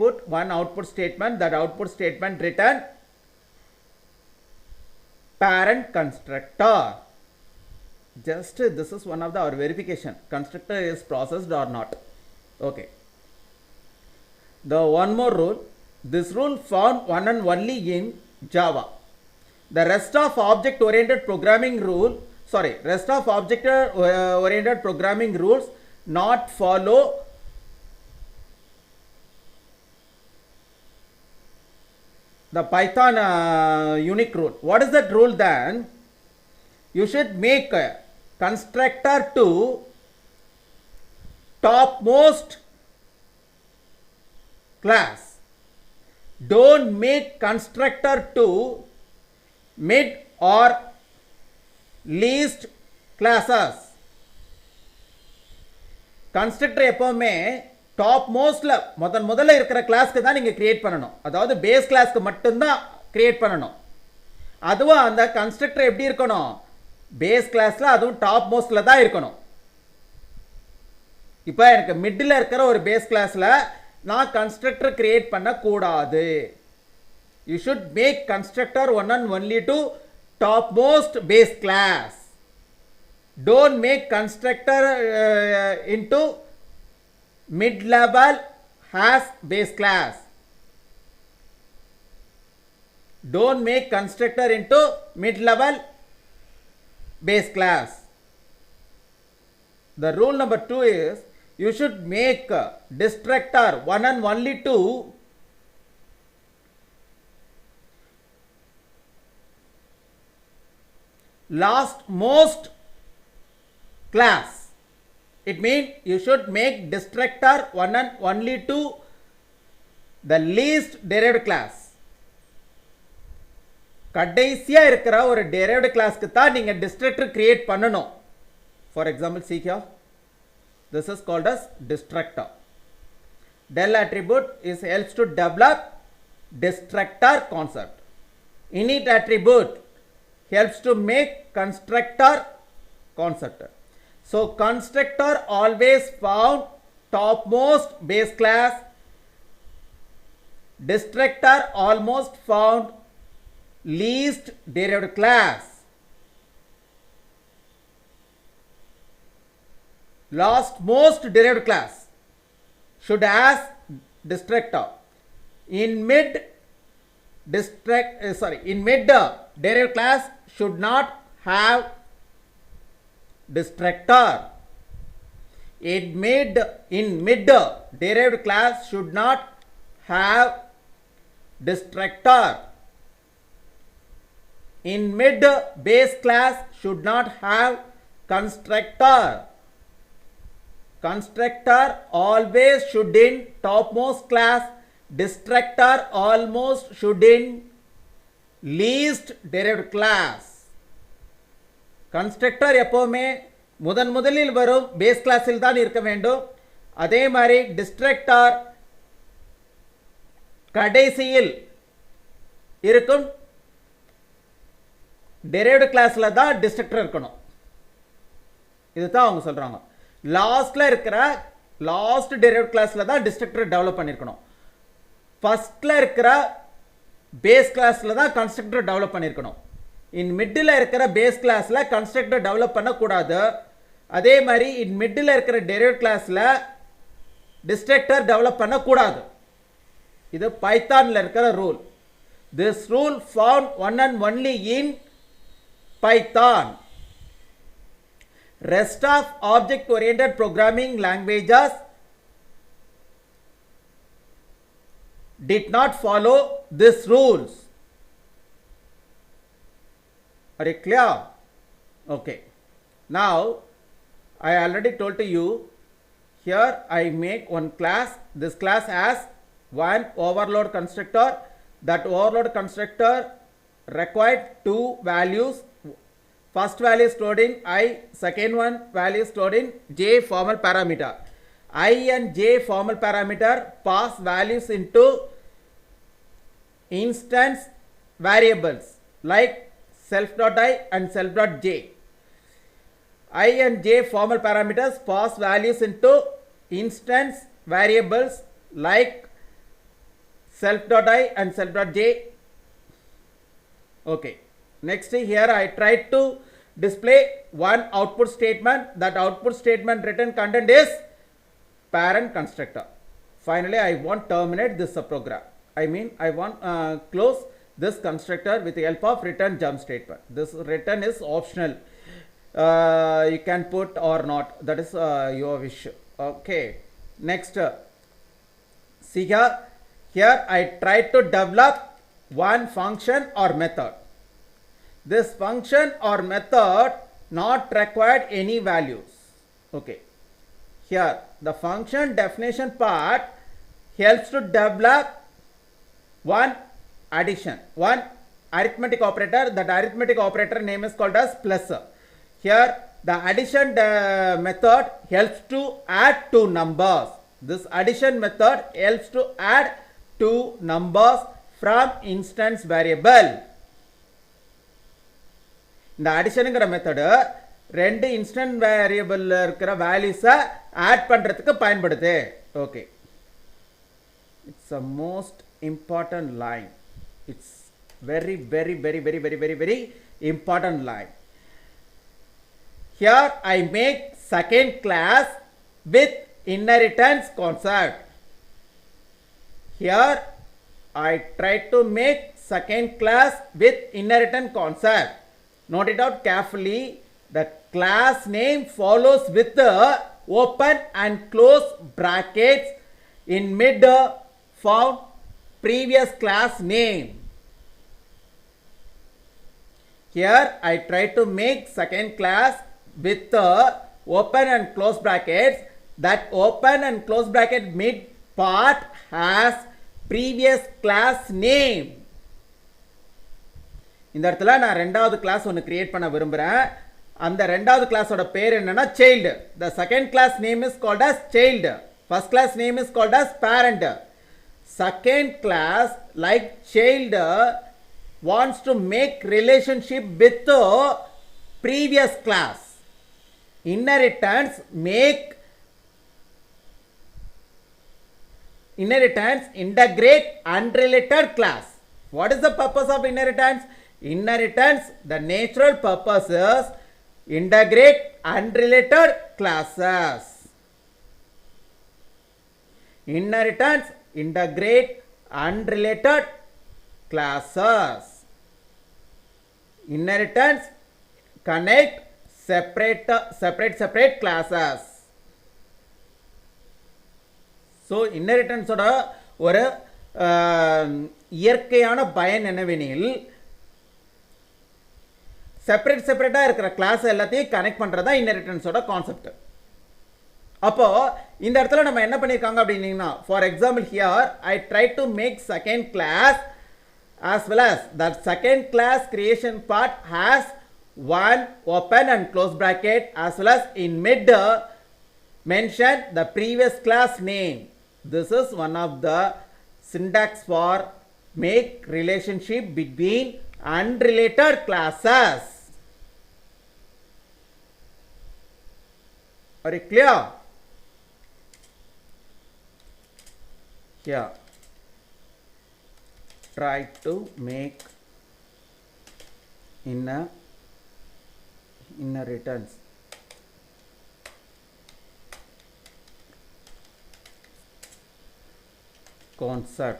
put one output statement, that output statement return parent constructor. Just this is one of our verification, constructor is processed or not. Okay. The one more rule, this rule found one and only in Java. The rest of object oriented programming rules not follow the Python unique rule. What is that rule then? You should make a constructor to topmost class. Don't make constructor to mid or least classes. Constructor எப்பவுமே top மோஸ்ட்ல முதல்ல இருக்கிற கிளாஸ்க்கு தான் நீங்க create பண்ணணும். அதாவது base கிளாஸ்க்கு மட்டும்தான் கிரியேட் பண்ணணும். அதுவும் அந்த கன்ஸ்ட்ரக்டர் எப்படி இருக்கணும்? பேஸ் கிளாஸ்ல அதுவும் டாப் மோஸ்ட்ல தான் இருக்கணும். இப்போ எனக்கு மிடில் இருக்கிற ஒரு பேஸ் கிளாஸ்ல நான் கன்ஸ்ட்ரக்டர் கிரியேட் பண்ண கூடாது. You should make constructor one and only to topmost base class. Don't make constructor into mid level has base class. Don't make constructor into mid level base class. The rule number 2 is you should make destructor one and only to last most class. It means you should make destructor one and only to the least derived class. கடைசியா இருக்கிற ஒரு derived classக்கு தான் நீங்க destructor create பண்ணணும். For example, see here. This is called as destructor. Del attribute helps to develop destructor concept. Init attribute helps to make constructor concept. So constructor always found topmost base class. Destructor almost found least derived class. Last most derived class should has destructor. In mid derived class should not have destructor. In mid derived class should not have destructor. In mid base class should not have constructor. Constructor always should in topmost class. Destructor almost should in least derived class. Constructor எப்பவுமே முதலில் வரும் base கிளாஸில் தான் இருக்க வேண்டும். அதே மாதிரி destructor கடைசியில் இருக்கும் derived கிளாஸ்ல தான் டிஸ்ட்ரக்டர் இருக்கணும். இதுதான் அவங்க சொல்றாங்க. லாஸ்ட்ல இருக்கிற லாஸ்ட் derived கிளாஸ்ல தான் டிஸ்ட்ரக்டர் டெவலப் பண்ணிருக்கணும். ஃபர்ஸ்ட்ல இருக்கிற பேஸ் கிளாஸ்ல தான் கன்ஸ்ட்ரக்டர் டெவலப் பண்ணிருக்கணும். இன் மிடில் இருக்கிற பேஸ் கிளாஸ்ல கன்ஸ்ட்ரக்டர் டெவலப் பண்ணக்கூடாது. அதே மாதிரி இன் மிடில் இருக்கிற derived கிளாஸ்ல டிஸ்ட்ரக்டர் டெவலப் பண்ணக்கூடாது. இது பைத்தான்ல இருக்கிற rule. This rule found one and only in Python. Rest of object oriented programming languages did not follow these rules. Are you clear? Okay. Now I already told to you, here I make one class. This class has one overload constructor. That overload constructor required two values. First value is stored in I, second one value is stored in j formal parameter. I and j formal parameter pass values into instance variables like self.i and self.j. I and j formal parameters pass values into instance variables like self.i and self.j. Okay, next here I tried to display one output statement. That output statement return content is parent constructor. Finally I want terminate this subprogram. I mean I want close this constructor with the help of return jump statement. This return is optional, you can put or not, that is your wish. Okay, next see here I tried to develop one function or method. This function or method not required any values. Okay, here the function definition part helps to develop one addition, one arithmetic operator. That arithmetic operator name is called as plus. Here the addition method helps to add two numbers. This addition method helps to add two numbers from instance variable. இந்த அடிஷனுங்கிற method ரெண்டு instant வேரியபிள்ல இருக்கிற வேல்யூஸை add பண்றதுக்கு பயன்படுது. Okay, it's a most important line. It's very important line. Here I make second class with inheritance concept. Here I try to make second class with inheritance concept. Note it out carefully. The class name follows with the open and close brackets in mid found previous class name. Here I try to make second class with the open and close brackets. That open and close bracket mid part has previous class name. இந்த இடத்துல நான் ரெண்டாவது class ஒன்று create பண்ண விரும்புகிறேன். அந்த ரெண்டாவது கிளாஸோட பேர் என்னன்னா child. The second class name is called as child. First class name is called as parent. Second class like child wants to make relationship with previous class. Inheritance integrate unrelated class. What is the purpose of inheritance? Inheritance, the natural purpose is integrate unrelated classes. Inheritance integrate unrelated classes. Inheritance connect separate classes. So inheritance ஓட ஒரு இயற்கையான பயன் என்னவெனில் செப்பரேட்டா இருக்கிற class எல்லாத்தையும் connect பண்றதா இன்ஹெரிட்டன்ஸோட concept. அப்போ இந்த இடத்துல நம்ம என்ன பண்ணிருக்காங்க அப்படின்னா, for example here I try to make second class as well as that second class creation part has one open and close bracket as well as in mid mention the previous class name. This is one of the syntax for make relationship between unrelated classes. Are you clear? Here try to make inheritance concept.